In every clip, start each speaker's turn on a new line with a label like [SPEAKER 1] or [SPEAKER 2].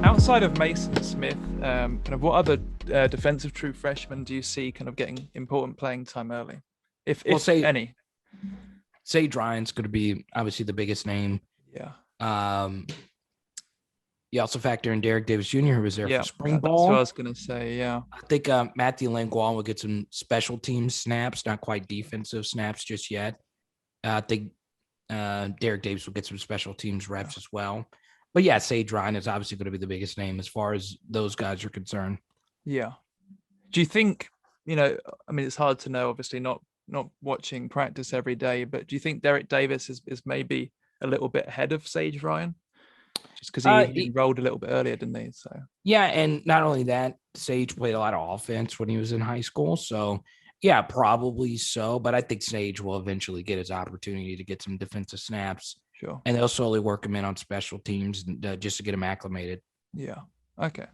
[SPEAKER 1] Outside of Mason Smith, kind of what other defensive true freshmen do you see kind of getting important playing time early, if any?
[SPEAKER 2] Sage Ryan's going to be obviously the biggest name.
[SPEAKER 1] Yeah.
[SPEAKER 2] You also factor in Derek Davis Jr., who was there for spring ball.
[SPEAKER 1] That's what I was going to say, yeah.
[SPEAKER 2] I think Matthew Lingual will get some special team snaps, not quite defensive snaps just yet. I think Derek Davis will get some special teams reps as well. But yeah, Sage Ryan is obviously going to be the biggest name as far as those guys are concerned.
[SPEAKER 1] Yeah. Do you think, I mean, it's hard to know, obviously not watching practice every day, but do you think Derek Davis is maybe a little bit ahead of Sage Ryan? Just because he enrolled a little bit earlier, didn't he? So
[SPEAKER 2] yeah, and not only that, Sage played a lot of offense when he was in high school. So yeah, probably so. But I think Sage will eventually get his opportunity to get some defensive snaps.
[SPEAKER 1] Sure.
[SPEAKER 2] And they'll slowly work him in on special teams just to get him acclimated.
[SPEAKER 1] Yeah. Okay.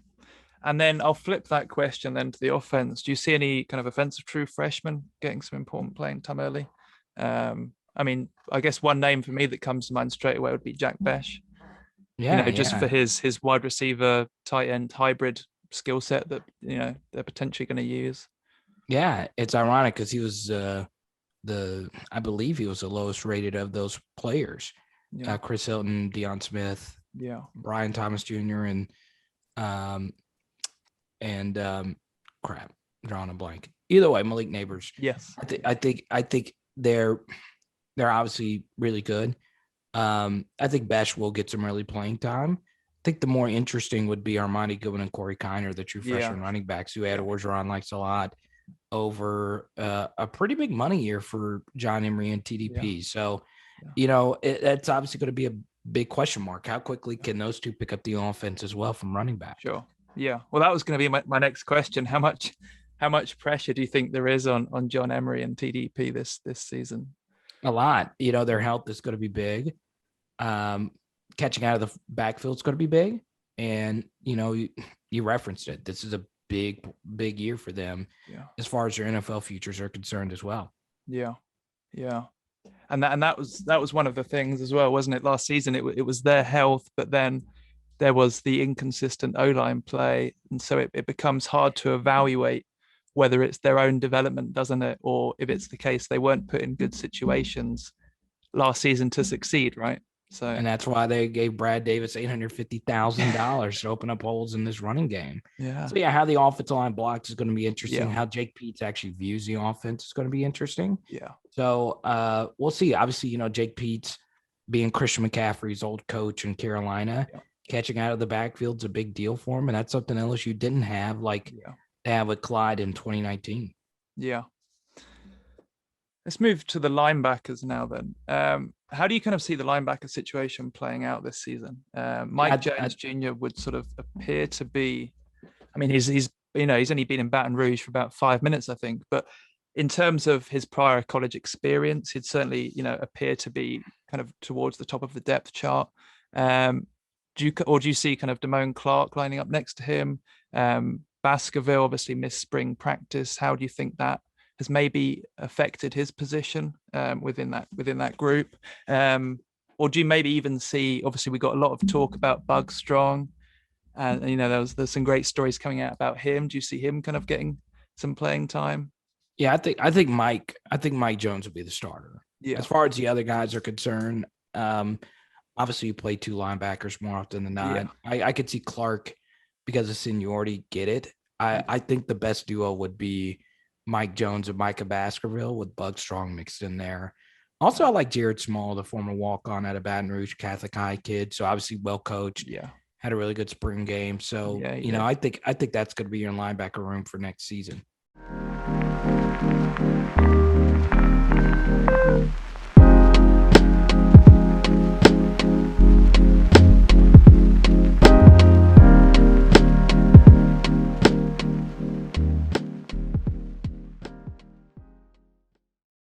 [SPEAKER 1] And then I'll flip that question then to the offense. Do you see any kind of offensive true freshmen getting some important playing time early? I mean, I guess one name for me that comes to mind straight away would be Jack Besh.
[SPEAKER 2] Yeah.
[SPEAKER 1] Just for his wide receiver, tight end hybrid skill set that, they're potentially going to use.
[SPEAKER 2] Yeah. It's ironic because he was I believe he was the lowest rated of those players. Yeah. Chris Hilton, Deion Smith, Brian Thomas Jr., and crap, drawing a blank. Either way, Malik Neighbors.
[SPEAKER 1] Yes,
[SPEAKER 2] I think they're obviously really good. I think Besh will get some early playing time. I think the more interesting would be Armani Goodwin and Corey Kiner, the true freshman running backs who Ed Orgeron likes a lot over a pretty big money year for John Emery and TDP. Yeah. So. It's obviously going to be a big question mark. How quickly can those two pick up the offense as well from running back?
[SPEAKER 1] Sure. Yeah. Well, that was going to be my next question. How much pressure do you think there is on John Emery and TDP this season?
[SPEAKER 2] A lot. Their health is going to be big. Catching out of the backfield is going to be big. And, you referenced it. This is a big, big year for them as far as their NFL futures are concerned as well.
[SPEAKER 1] Yeah. Yeah. And that was one of the things as well, wasn't it? Last season, it was their health, but then there was the inconsistent O-line play, and so it becomes hard to evaluate whether it's their own development, doesn't it, or if it's the case they weren't put in good situations last season to succeed, right? So,
[SPEAKER 2] and that's why they gave Brad Davis $850,000 to open up holes in this running game.
[SPEAKER 1] Yeah.
[SPEAKER 2] So how the offensive line blocks is going to be interesting. Yeah. How Jake Peets actually views the offense is going to be interesting.
[SPEAKER 1] Yeah.
[SPEAKER 2] So we'll see. Obviously, Jake Peets being Christian McCaffrey's old coach in Carolina, catching out of the backfield's a big deal for him, and that's something LSU didn't have they have with Clyde in 2019.
[SPEAKER 1] Yeah. Let's move to the linebackers now then. How do you kind of see the linebacker situation playing out this season? Mike Jones Jr. would sort of appear to be, I mean, he's only been in Baton Rouge for about 5 minutes, I think, but in terms of his prior college experience, he'd certainly, appear to be kind of towards the top of the depth chart. Do you see kind of Damone Clark lining up next to him? Baskerville obviously missed spring practice. How do you think that has maybe affected his position within that group? Or do you maybe even see, obviously we got a lot of talk about Bug Strong, and there's some great stories coming out about him. Do you see him kind of getting some playing time?
[SPEAKER 2] Yeah, I think Mike Jones will be the starter. Yeah. As far as the other guys are concerned, obviously you play two linebackers more often than not. Yeah. I could see Clark, because of seniority, get it. I think the best duo would be Mike Jones and Micah Baskerville with Bug Strong mixed in there. Also, I like Jared Small, the former walk-on out of Baton Rouge, Catholic high kid. So obviously well coached.
[SPEAKER 1] Yeah.
[SPEAKER 2] Had a really good spring game. So, I think that's going to be your linebacker room for next season.